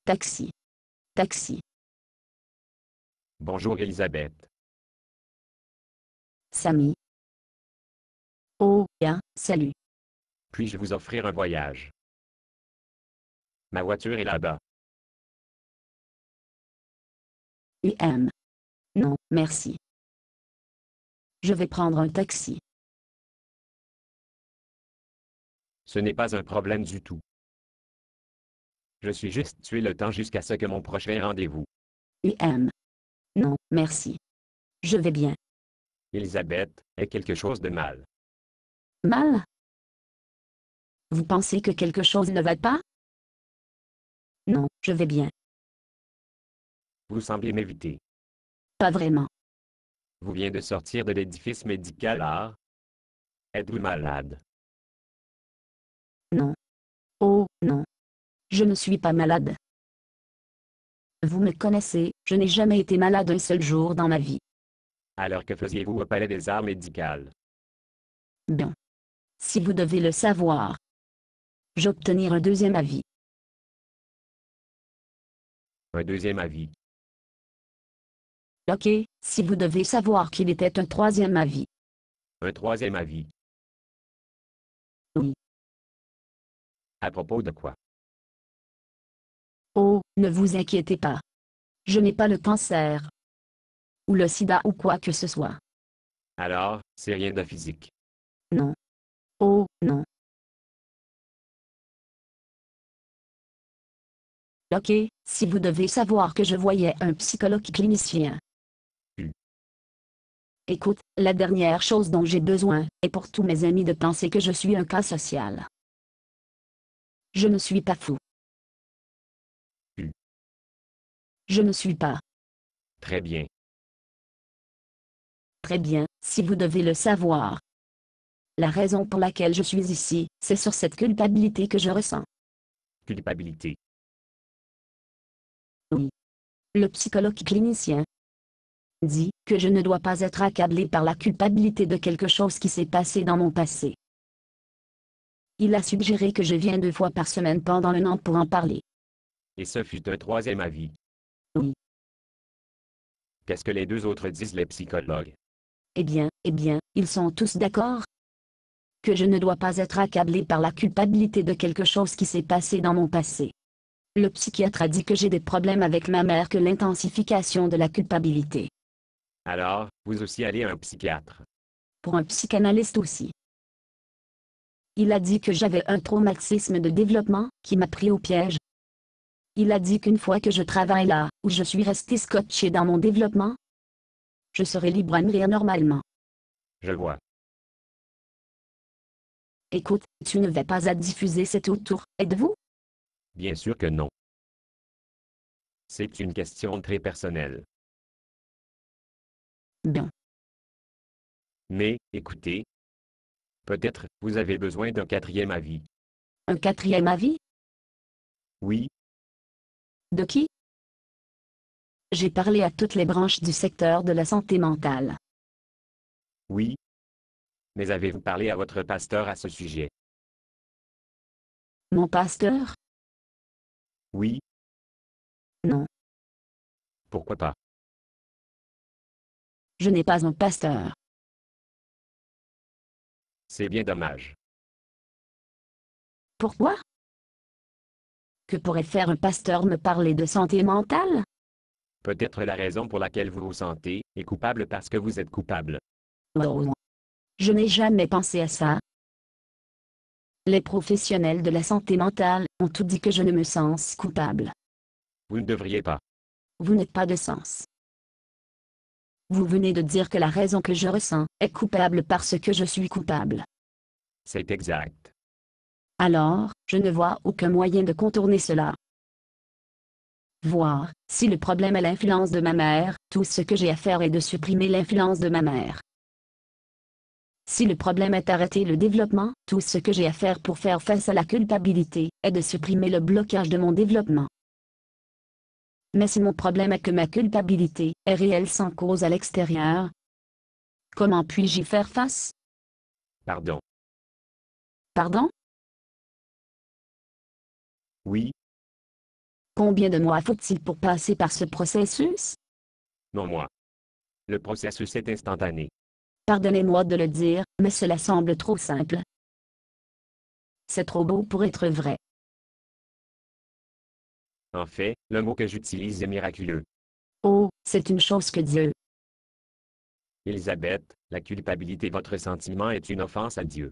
Taxi. Taxi. Bonjour Elisabeth. Samy. Oh, bien, salut. Puis-je vous offrir un voyage? Ma voiture est là-bas. UM. Non, merci. Je vais prendre un taxi. Ce n'est pas un problème du tout. Je suis juste tué le temps jusqu'à ce que mon prochain rendez-vous. UM. Non, merci. Je vais bien. Elisabeth, est quelque chose de mal. Mal? Vous pensez que quelque chose ne va pas? Non, je vais bien. Vous semblez m'éviter. Pas vraiment. Vous venez de sortir de l'édifice médical à... Êtes-vous malade? Non. Oh, non. Je ne suis pas malade. Vous me connaissez, je n'ai jamais été malade un seul jour dans ma vie. Alors que faisiez-vous au Palais des Arts médicales? Bien. Si vous devez le savoir. J'obtenir un deuxième avis. Un deuxième avis. Ok, si vous devez savoir qu'il était un troisième avis. Un troisième avis. Oui. À propos de quoi? Oh, ne vous inquiétez pas. Je n'ai pas le cancer. Ou le sida ou quoi que ce soit. Alors, c'est rien de physique. Non. Oh, non. Ok, si vous devez savoir que je voyais un psychologue clinicien. Écoute, la dernière chose dont j'ai besoin est pour tous mes amis de penser que je suis un cas social. Je ne suis pas fou. Je ne suis pas. Très bien. Très bien, si vous devez le savoir. La raison pour laquelle je suis ici, c'est sur cette culpabilité que je ressens. Culpabilité. Oui. Le psychologue clinicien dit que je ne dois pas être accablé par la culpabilité de quelque chose qui s'est passé dans mon passé. Il a suggéré que je vienne 2 fois par semaine pendant un an pour en parler. Et ce fut un troisième avis. Oui. Qu'est-ce que les deux autres disent les psychologues? Eh bien, ils sont tous d'accord que je ne dois pas être accablé par la culpabilité de quelque chose qui s'est passé dans mon passé. Le psychiatre a dit que j'ai des problèmes avec ma mère, que l'intensification de la culpabilité. Alors, vous aussi allez à un psychiatre. Pour un psychanalyste aussi. Il a dit que j'avais un traumatisme de développement qui m'a pris au piège. Il a dit qu'une fois que je travaille là, où je suis resté scotché dans mon développement, je serai libre à mourir normalement. Je vois. Écoute, tu ne vas pas à diffuser cet autour, êtes-vous? Bien sûr que non. C'est une question très personnelle. Bien. Mais, écoutez, peut-être vous avez besoin d'un quatrième avis. Un quatrième avis? Oui, De qui? J'ai parlé à toutes les branches du secteur de la santé mentale. oui. Mais avez-vous parlé à votre pasteur à ce sujet? Mon pasteur? Oui, Non, pourquoi pas? je n'ai pas un pasteur. C'est bien dommage. Pourquoi? Que pourrait faire un pasteur me parler de santé mentale? Peut-être la raison pour laquelle vous vous sentez est coupable parce que vous êtes coupable. Oh, je n'ai jamais pensé à ça. Les professionnels de la santé mentale ont tout dit que je ne me sens coupable. Vous ne devriez pas. Vous n'êtes pas de sens. Vous venez de dire que la raison que je ressens est coupable parce que je suis coupable. C'est exact. Alors, je ne vois aucun moyen de contourner cela. Voir, si le problème est l'influence de ma mère, tout ce que j'ai à faire est de supprimer l'influence de ma mère. Si le problème est arrêter le développement, tout ce que j'ai à faire pour faire face à la culpabilité est de supprimer le blocage de mon développement. Mais si mon problème est que ma culpabilité est réelle sans cause à l'extérieur, comment puis-je y faire face? Pardon. Pardon? Oui. Combien de mois faut-il pour passer par ce processus? Non moi. Le processus est instantané. Pardonnez-moi de le dire, mais cela semble trop simple. C'est trop beau pour être vrai. En fait, le mot que j'utilise est miraculeux. Oh, c'est une chose que Dieu. Élisabeth, la culpabilité de votre sentiment est une offense à Dieu.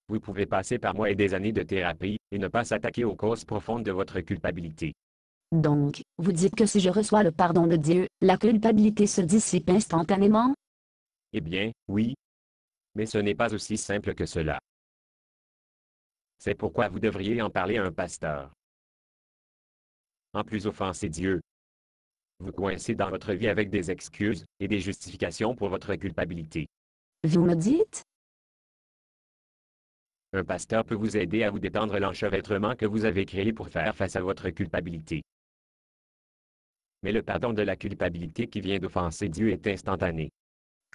Vous pouvez passer par mois et des années de thérapie, et ne pas s'attaquer aux causes profondes de votre culpabilité. Donc, vous dites que si je reçois le pardon de Dieu, la culpabilité se dissipe instantanément? Eh bien, oui. Mais ce n'est pas aussi simple que cela. C'est pourquoi vous devriez en parler à un pasteur. En plus offenser Dieu, vous coincez dans votre vie avec des excuses et des justifications pour votre culpabilité. Vous me dites? Un pasteur peut vous aider à vous détendre l'enchevêtrement que vous avez créé pour faire face à votre culpabilité. Mais le pardon de la culpabilité qui vient d'offenser Dieu est instantané.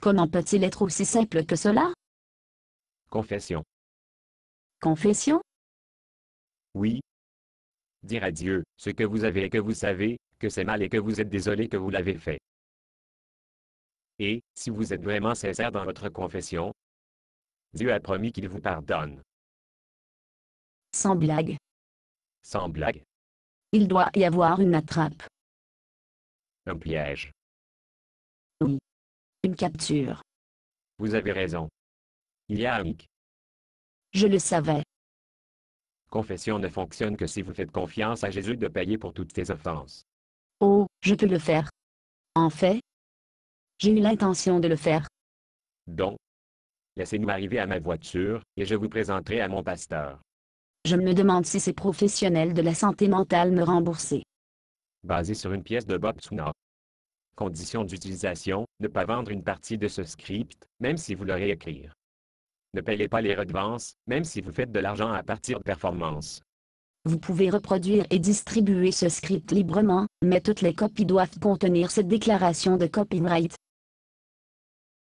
Comment peut-il être aussi simple que cela? Confession. Confession? Oui. Dire à Dieu ce que vous avez et que vous savez, que c'est mal et que vous êtes désolé que vous l'avez fait. Et, si vous êtes vraiment sincère dans votre confession, Dieu a promis qu'il vous pardonne. Sans blague. Sans blague, Il doit y avoir une attrape. un piège. Oui. Une capture. Vous avez raison. Il y a un hic. Je le savais. Confession ne fonctionne que si vous faites confiance à Jésus de payer pour toutes tes offenses. Oh, je peux le faire. En fait, j'ai eu l'intention de le faire. Donc, laissez-nous arriver à ma voiture, et je vous présenterai à mon pasteur. Je me demande si ces professionnels de la santé mentale me rembourser. Basé sur une pièce de Bob Tuna. Condition d'utilisation, ne pas vendre une partie de ce script, même si vous l'aurez écrire. Ne payez pas les redevances, même si vous faites de l'argent à partir de performances. Vous pouvez reproduire et distribuer ce script librement, mais toutes les copies doivent contenir cette déclaration de copyright.